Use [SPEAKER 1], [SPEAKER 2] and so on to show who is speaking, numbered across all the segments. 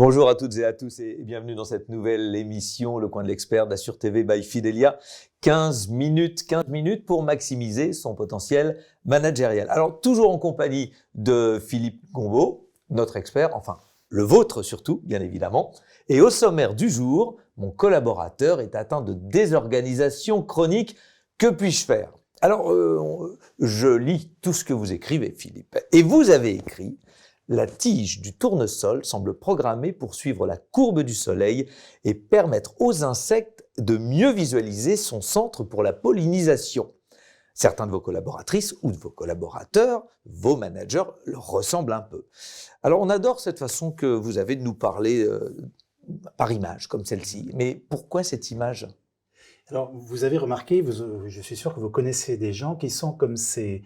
[SPEAKER 1] Bonjour à toutes et à tous et bienvenue dans cette nouvelle émission, Le Coin de l'Expert d'Assure TV by Fidelia. 15 minutes pour maximiser son potentiel managérial. Alors, toujours en compagnie de Philippe Gombaud, notre expert, enfin, le vôtre surtout, bien évidemment. Et au sommaire du jour, mon collaborateur est atteint de désorganisation chronique. Que puis-je faire? Alors, je lis tout ce que vous écrivez, Philippe. Et vous avez écrit: la tige du tournesol semble programmée pour suivre la courbe du soleil et permettre aux insectes de mieux visualiser son centre pour la pollinisation. Certains de vos collaboratrices ou de vos collaborateurs, vos managers, leur ressemblent un peu. Alors, on adore cette façon que vous avez de nous parler par image, comme celle-ci. Mais pourquoi cette image ?
[SPEAKER 2] Alors, vous avez remarqué, je suis sûr que vous connaissez des gens qui sont comme ces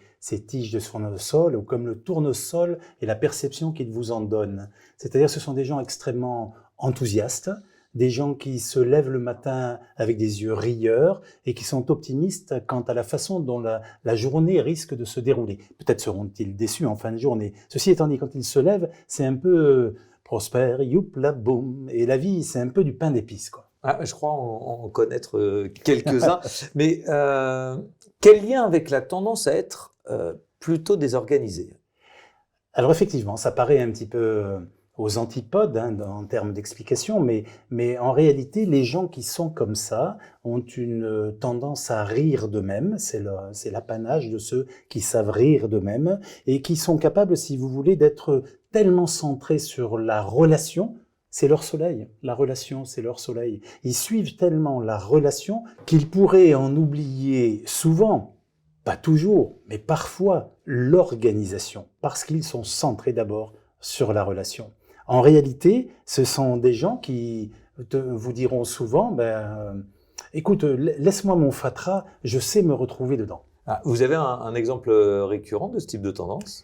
[SPEAKER 2] tiges de tournesol ou comme le tournesol et la perception qu'ils vous en donnent. C'est-à-dire, ce sont des gens extrêmement enthousiastes, des gens qui se lèvent le matin avec des yeux rieurs et qui sont optimistes quant à la façon dont la journée risque de se dérouler. Peut-être seront-ils déçus en fin de journée. Ceci étant dit, quand ils se lèvent, c'est un peu prospère, youpla boum, et la vie, c'est un peu du pain d'épices, quoi.
[SPEAKER 1] Ah, je crois en connaître quelques-uns. Mais quel lien avec la tendance à être plutôt désorganisé ?
[SPEAKER 2] Alors effectivement, ça paraît un petit peu aux antipodes en termes d'explication, mais en réalité, les gens qui sont comme ça ont une tendance à rire d'eux-mêmes. C'est l'apanage de ceux qui savent rire d'eux-mêmes et qui sont capables, si vous voulez, d'être tellement centrés sur la relation. C'est leur soleil, la relation, c'est leur soleil. Ils suivent tellement la relation qu'ils pourraient en oublier souvent, pas toujours, mais parfois, l'organisation, parce qu'ils sont centrés d'abord sur la relation. En réalité, ce sont des gens qui vous diront souvent, écoute, laisse-moi mon fatras, je sais me retrouver dedans.
[SPEAKER 1] Ah, vous avez un exemple récurrent de ce type de tendance ?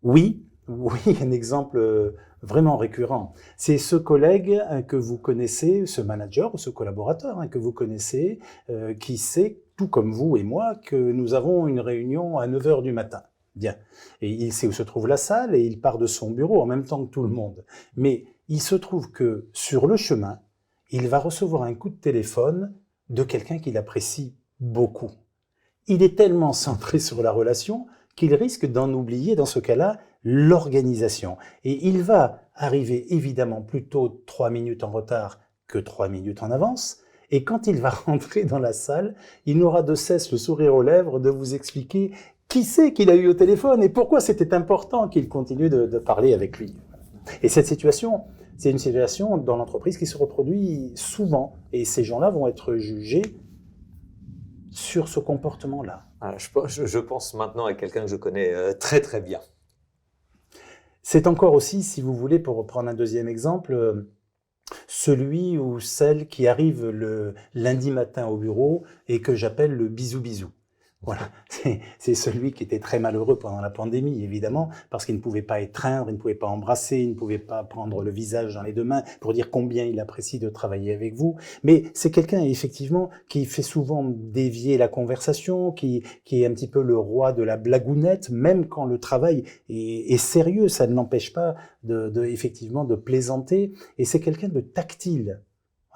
[SPEAKER 2] Oui, un exemple vraiment récurrent. C'est ce collègue que vous connaissez, ce manager ou ce collaborateur que vous connaissez, qui sait, tout comme vous et moi, que nous avons une réunion à 9h du matin. Bien. Et il sait où se trouve la salle et il part de son bureau en même temps que tout le monde. Mais il se trouve que sur le chemin, il va recevoir un coup de téléphone de quelqu'un qu'il apprécie beaucoup. Il est tellement centré sur la relation qu'il risque d'en oublier, dans ce cas-là, l'organisation. Et il va arriver évidemment plutôt 3 minutes en retard que 3 minutes en avance. Et quand il va rentrer dans la salle, il n'aura de cesse le sourire aux lèvres de vous expliquer qui c'est qu'il a eu au téléphone et pourquoi c'était important qu'il continue de parler avec lui. Et cette situation, c'est une situation dans l'entreprise qui se reproduit souvent. Et ces gens-là vont être jugés sur ce comportement-là.
[SPEAKER 1] Alors, je pense maintenant à quelqu'un que je connais très très bien.
[SPEAKER 2] C'est encore aussi, si vous voulez, pour reprendre un deuxième exemple, celui ou celle qui arrive le lundi matin au bureau et que j'appelle le bisou-bisou. Voilà, c'est celui qui était très malheureux pendant la pandémie, évidemment, parce qu'il ne pouvait pas étreindre, il ne pouvait pas embrasser, il ne pouvait pas prendre le visage dans les deux mains pour dire combien il apprécie de travailler avec vous. Mais c'est quelqu'un, effectivement, qui fait souvent dévier la conversation, qui est un petit peu le roi de la blagounette, même quand le travail est sérieux, ça ne l'empêche pas effectivement de plaisanter. Et c'est quelqu'un de tactile.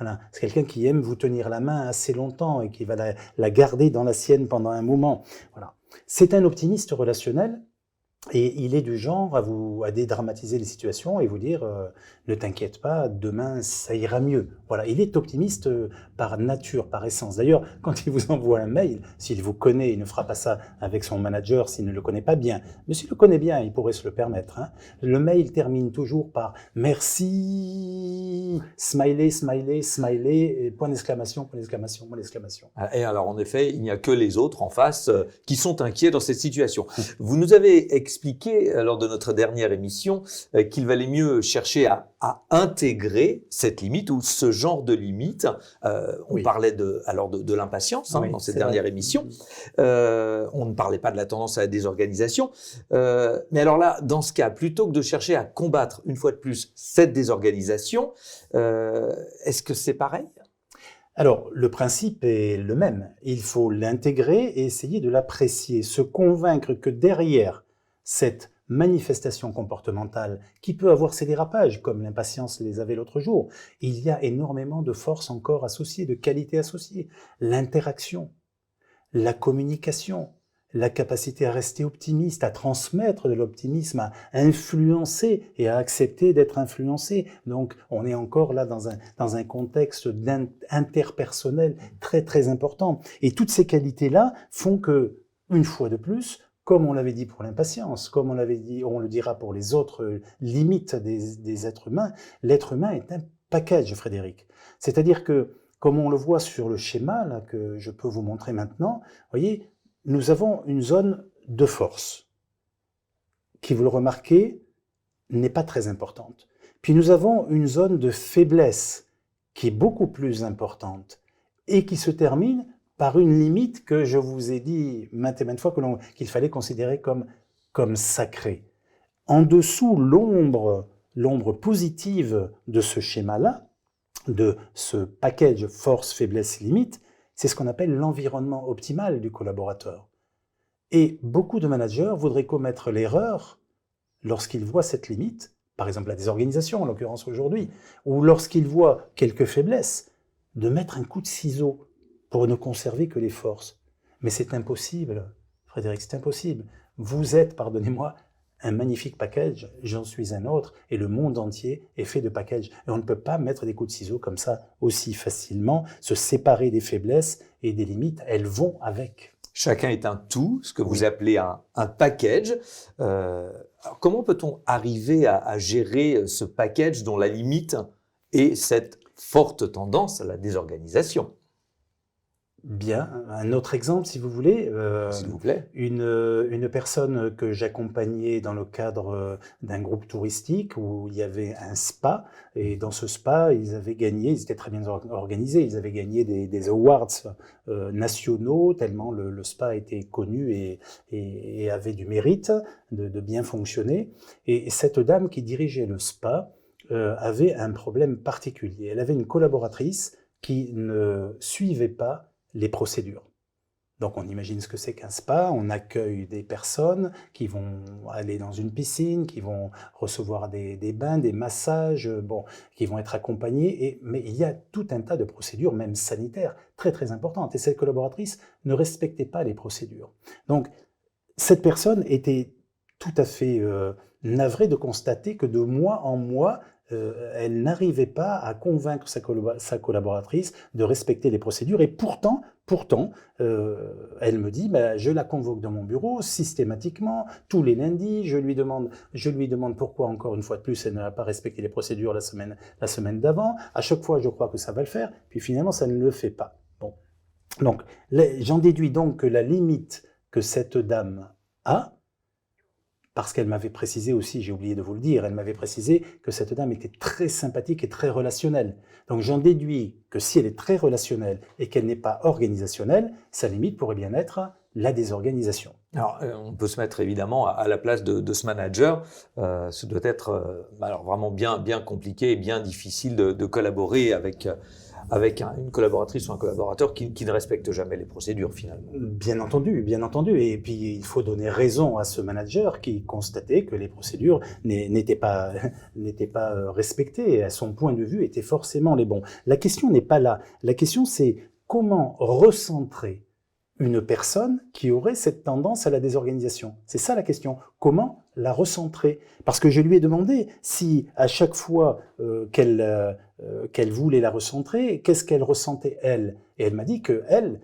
[SPEAKER 2] Voilà, c'est quelqu'un qui aime vous tenir la main assez longtemps et qui va la garder dans la sienne pendant un moment. Voilà. C'est un optimiste relationnel et il est du genre à dédramatiser les situations et vous dire ne t'inquiète pas, demain ça ira mieux. Voilà, il est optimiste par nature, par essence. D'ailleurs, quand il vous envoie un mail, s'il vous connaît, il ne fera pas ça avec son manager s'il ne le connaît pas bien. Mais s'il le connaît bien, il pourrait se le permettre. Le mail termine toujours par merci, smiley, smiley, smiley, et point d'exclamation, point d'exclamation, point d'exclamation.
[SPEAKER 1] Et alors, en effet, il n'y a que les autres en face qui sont inquiets dans cette situation. Vous nous avez expliqué lors de notre dernière émission qu'il valait mieux chercher à intégrer cette limite ou ce genre de limite. On parlait de l'impatience dans cette dernière émission. On ne parlait pas de la tendance à la désorganisation. Mais alors là, dans ce cas, plutôt que de chercher à combattre une fois de plus cette désorganisation, est-ce que c'est pareil ?
[SPEAKER 2] Alors, le principe est le même. Il faut l'intégrer et essayer de l'apprécier, se convaincre que derrière cette manifestation comportementale qui peut avoir ses dérapages, comme l'impatience les avait l'autre jour, il y a énormément de forces encore associées, de qualités associées. L'interaction, la communication, la capacité à rester optimiste, à transmettre de l'optimisme, à influencer et à accepter d'être influencé. Donc, on est encore là dans un contexte interpersonnel très, très important. Et toutes ces qualités-là font que, une fois de plus, comme on l'avait dit pour l'impatience, comme on l'avait dit, on le dira pour les autres limites des êtres humains, l'être humain est un package, Frédéric. C'est-à-dire que, comme on le voit sur le schéma là, que je peux vous montrer maintenant, voyez, nous avons une zone de force qui, vous le remarquez, n'est pas très importante. Puis nous avons une zone de faiblesse qui est beaucoup plus importante et qui se termine par une limite que je vous ai dit maintes et maintes fois qu'il fallait considérer comme sacrée. En dessous, l'ombre positive de ce schéma-là, de ce package force, faiblesse, limite, c'est ce qu'on appelle l'environnement optimal du collaborateur. Et beaucoup de managers voudraient commettre l'erreur, lorsqu'ils voient cette limite, par exemple la désorganisation en l'occurrence aujourd'hui, ou lorsqu'ils voient quelques faiblesses, de mettre un coup de ciseau pour ne conserver que les forces. Mais c'est impossible, Frédéric, c'est impossible. Vous êtes, pardonnez-moi, un magnifique package, j'en suis un autre, et le monde entier est fait de packages. Et on ne peut pas mettre des coups de ciseaux comme ça aussi facilement, se séparer des faiblesses et des limites, elles vont avec.
[SPEAKER 1] Chacun est un tout, ce que vous appelez un package. Alors comment peut-on arriver à gérer ce package dont la limite est cette forte tendance à la désorganisation ?
[SPEAKER 2] Bien, un autre exemple si vous voulez.
[SPEAKER 1] S'il vous plaît.
[SPEAKER 2] Une personne que j'accompagnais dans le cadre d'un groupe touristique où il y avait un spa, et dans ce spa ils étaient très bien organisés, ils avaient gagné des awards nationaux tellement le spa était connu et avait du mérite de bien fonctionner. Et cette dame qui dirigeait le spa avait un problème particulier. Elle avait une collaboratrice qui ne suivait pas les procédures. Donc on imagine ce que c'est qu'un spa, on accueille des personnes qui vont aller dans une piscine, qui vont recevoir des bains, des massages, qui vont être accompagnés, mais il y a tout un tas de procédures, même sanitaires, très très importantes. Et cette collaboratrice ne respectait pas les procédures. Donc cette personne était tout à fait navrée de constater que de mois en mois, elle n'arrivait pas à convaincre sa collaboratrice de respecter les procédures. Et pourtant, elle me dit, je la convoque dans mon bureau systématiquement, tous les lundis, je lui demande pourquoi, encore une fois de plus, elle n'a pas respecté les procédures la semaine d'avant. À chaque fois, je crois que ça va le faire, puis finalement, ça ne le fait pas. Bon. Donc, j'en déduis donc que la limite que cette dame a, parce qu'elle m'avait précisé aussi, j'ai oublié de vous le dire, elle m'avait précisé que cette dame était très sympathique et très relationnelle. Donc j'en déduis que si elle est très relationnelle et qu'elle n'est pas organisationnelle, sa limite pourrait bien être la désorganisation.
[SPEAKER 1] Alors, on peut se mettre évidemment à la place de ce manager. Ce doit être alors vraiment bien compliqué et bien difficile de collaborer avec une collaboratrice ou un collaborateur qui ne respecte jamais les procédures finalement.
[SPEAKER 2] Bien entendu. Et puis il faut donner raison à ce manager qui constatait que les procédures n'étaient pas respectées. À son point de vue, étaient forcément les bons. La question n'est pas là. La question c'est comment recentrer une personne qui aurait cette tendance à la désorganisation. C'est ça la question. Comment la recentrer ? Parce que je lui ai demandé si à chaque fois qu'elle voulait la recentrer, qu'est-ce qu'elle ressentait elle ? Et elle m'a dit qu'elle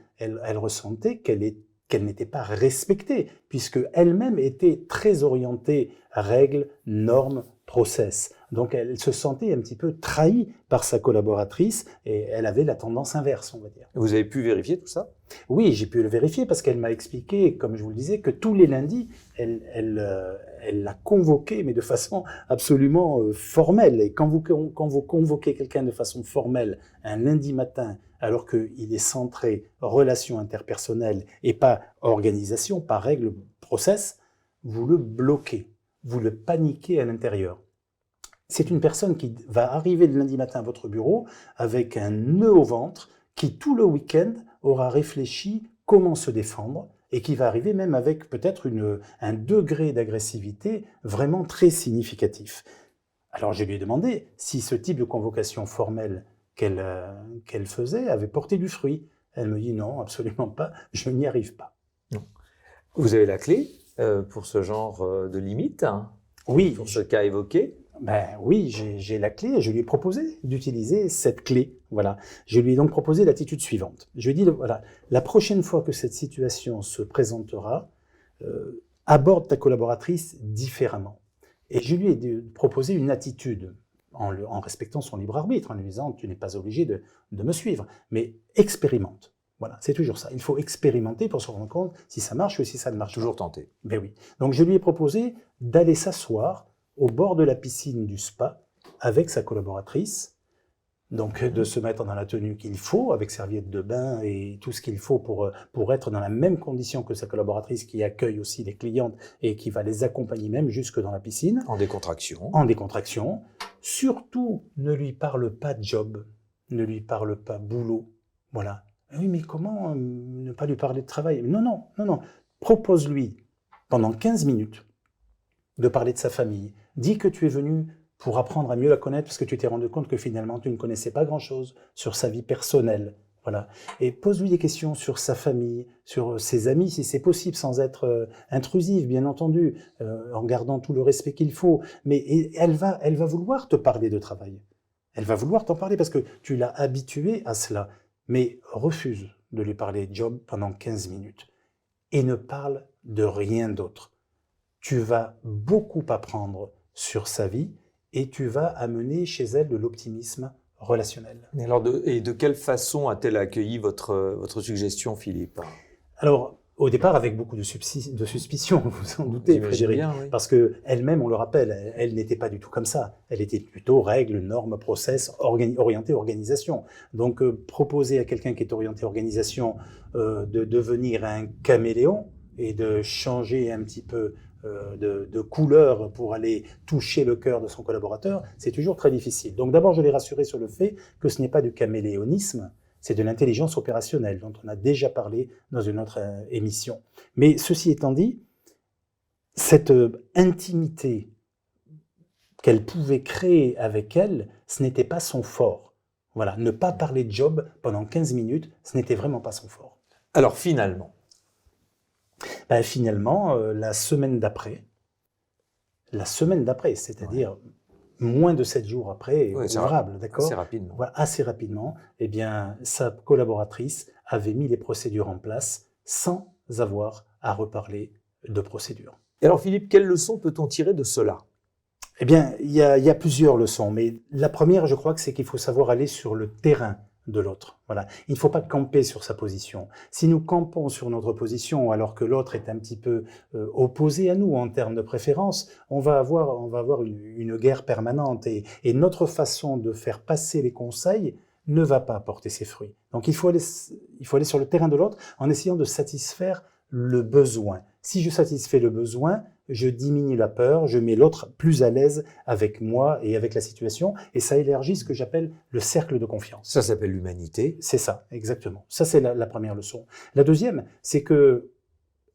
[SPEAKER 2] ressentait qu'elle n'était pas respectée, puisque elle-même était très orientée à règles, normes, process. Donc elle se sentait un petit peu trahie par sa collaboratrice et elle avait la tendance inverse, on va dire.
[SPEAKER 1] Vous avez pu vérifier tout ça ?
[SPEAKER 2] Oui, j'ai pu le vérifier parce qu'elle m'a expliqué, comme je vous le disais, que tous les lundis, elle l'a convoqué, mais de façon absolument formelle. Et quand vous convoquez quelqu'un de façon formelle un lundi matin, alors qu'il est centré relation interpersonnelle et pas organisation, pas règle, process, vous le bloquez, vous le paniquez à l'intérieur. C'est une personne qui va arriver le lundi matin à votre bureau avec un nœud au ventre, qui tout le week-end aura réfléchi comment se défendre, et qui va arriver même avec peut-être un degré d'agressivité vraiment très significatif. Alors je lui ai demandé si ce type de convocation formelle qu'elle faisait avait porté du fruit. Elle me dit non, absolument pas, je n'y arrive pas.
[SPEAKER 1] Non. Vous avez la clé pour ce genre de limite, hein,
[SPEAKER 2] Oui.
[SPEAKER 1] pour ce cas évoqué?
[SPEAKER 2] Oui, j'ai la clé et je lui ai proposé d'utiliser cette clé. Voilà. Je lui ai donc proposé l'attitude suivante. Je lui ai dit, voilà, la prochaine fois que cette situation se présentera, aborde ta collaboratrice différemment. Et je lui ai proposé une attitude en respectant son libre arbitre, en lui disant tu n'es pas obligé de me suivre, mais expérimente. Voilà, c'est toujours ça. Il faut expérimenter pour se rendre compte si ça marche ou si ça ne marche pas.
[SPEAKER 1] Toujours tenter.
[SPEAKER 2] Ben oui. Donc je lui ai proposé d'aller s'asseoir au bord de la piscine du spa avec sa collaboratrice, donc de se mettre dans la tenue qu'il faut, avec serviette de bain et tout ce qu'il faut pour être dans la même condition que sa collaboratrice qui accueille aussi les clientes et qui va les accompagner même jusque dans la piscine.
[SPEAKER 1] En décontraction.
[SPEAKER 2] En décontraction. Surtout, ne lui parle pas job, ne lui parle pas boulot. Voilà. Oui, mais comment ne pas lui parler de travail? Non. Propose-lui pendant 15 minutes de parler de sa famille. Dis que tu es venu pour apprendre à mieux la connaître parce que tu t'es rendu compte que finalement tu ne connaissais pas grand-chose sur sa vie personnelle. Voilà. Et pose-lui des questions sur sa famille, sur ses amis, si c'est possible, sans être intrusive, bien entendu, en gardant tout le respect qu'il faut. Mais elle va vouloir te parler de travail. Elle va vouloir t'en parler parce que tu l'as habituée à cela. Mais refuse de lui parler job pendant 15 minutes. Et ne parle de rien d'autre. Tu vas beaucoup apprendre sur sa vie et tu vas amener chez elle de l'optimisme relationnel.
[SPEAKER 1] Et alors, de quelle façon a-t-elle accueilli votre suggestion, Philippe?
[SPEAKER 2] Alors, au départ, avec beaucoup de suspicion, vous en doutez, Frédéric,
[SPEAKER 1] bien, oui.
[SPEAKER 2] parce qu'elle-même, on le rappelle, elle n'était pas du tout comme ça. Elle était plutôt règles, normes, process, orientée organisation. Donc, proposer à quelqu'un qui est orienté organisation de devenir un caméléon et de changer un petit peu de couleur pour aller toucher le cœur de son collaborateur, c'est toujours très difficile. Donc d'abord, je l'ai rassuré sur le fait que ce n'est pas du caméléonisme, c'est de l'intelligence opérationnelle dont on a déjà parlé dans une autre émission. Mais ceci étant dit, cette intimité qu'elle pouvait créer avec elle, ce n'était pas son fort. Voilà, ne pas parler de job pendant 15 minutes, ce n'était vraiment pas son fort.
[SPEAKER 1] Alors finalement,
[SPEAKER 2] finalement, la semaine d'après, c'est-à-dire moins de 7 jours après, ouvrable, d'accord ?
[SPEAKER 1] Assez rapidement.
[SPEAKER 2] Voilà, assez rapidement, eh bien, sa collaboratrice avait mis les procédures en place sans avoir à reparler de procédures.
[SPEAKER 1] Et alors Philippe, quelles leçons peut-on tirer de cela ?
[SPEAKER 2] Eh bien, il y a plusieurs leçons, mais la première, je crois que c'est qu'il faut savoir aller sur le terrain de l'autre. Voilà. Il ne faut pas camper sur sa position. Si nous campons sur notre position alors que l'autre est un petit peu opposé à nous en termes de préférence, on va avoir une guerre permanente et notre façon de faire passer les conseils ne va pas porter ses fruits. Donc il faut aller sur le terrain de l'autre en essayant de satisfaire le besoin. Si je satisfais le besoin, je diminue la peur, je mets l'autre plus à l'aise avec moi et avec la situation, et ça élargit ce que j'appelle le cercle de confiance.
[SPEAKER 1] Ça s'appelle l'humanité.
[SPEAKER 2] C'est ça, exactement. Ça, c'est la première leçon. La deuxième, c'est que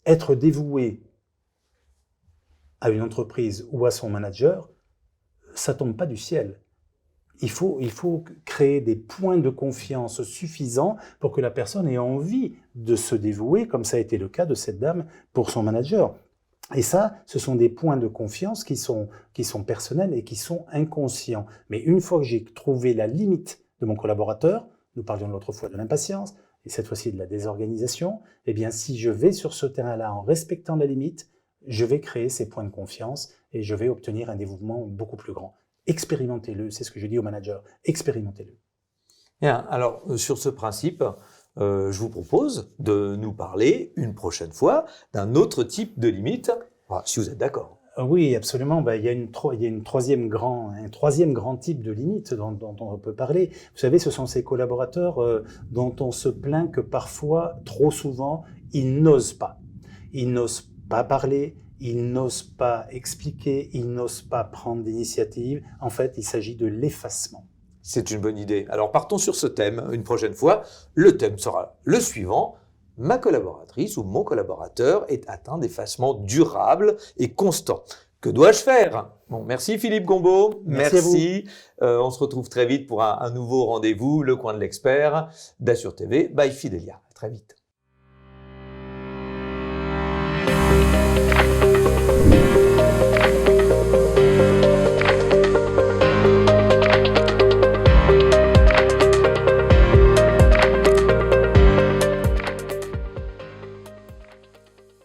[SPEAKER 2] être dévoué à une entreprise ou à son manager, ça tombe pas du ciel. Il faut créer des points de confiance suffisants pour que la personne ait envie de se dévouer, comme ça a été le cas de cette dame pour son manager. Et ça, ce sont des points de confiance qui sont personnels et qui sont inconscients. Mais une fois que j'ai trouvé la limite de mon collaborateur, nous parlions l'autre fois de l'impatience, et cette fois-ci de la désorganisation, eh bien, si je vais sur ce terrain-là en respectant la limite, je vais créer ces points de confiance et je vais obtenir un dévouement beaucoup plus grand. Expérimentez-le, c'est ce que je dis aux managers, expérimentez-le.
[SPEAKER 1] Bien, alors sur ce principe, je vous propose de nous parler une prochaine fois d'un autre type de limite, si vous êtes d'accord.
[SPEAKER 2] Oui, absolument. Il y a un troisième grand type de limite dont on peut parler. Vous savez, ce sont ces collaborateurs dont on se plaint que parfois, trop souvent, ils n'osent pas. Ils n'osent pas parler, ils n'osent pas expliquer, ils n'osent pas prendre d'initiative. En fait, il s'agit de l'effacement.
[SPEAKER 1] C'est une bonne idée. Alors partons sur ce thème une prochaine fois. Le thème sera le suivant. ma collaboratrice ou mon collaborateur est atteint d'effacement durable et constant. Que dois-je faire? Bon, merci Philippe Gombaud.
[SPEAKER 2] Merci.
[SPEAKER 1] On se retrouve très vite pour un nouveau rendez-vous, le coin de l'expert d'Assure TV by Fidelia. À très vite.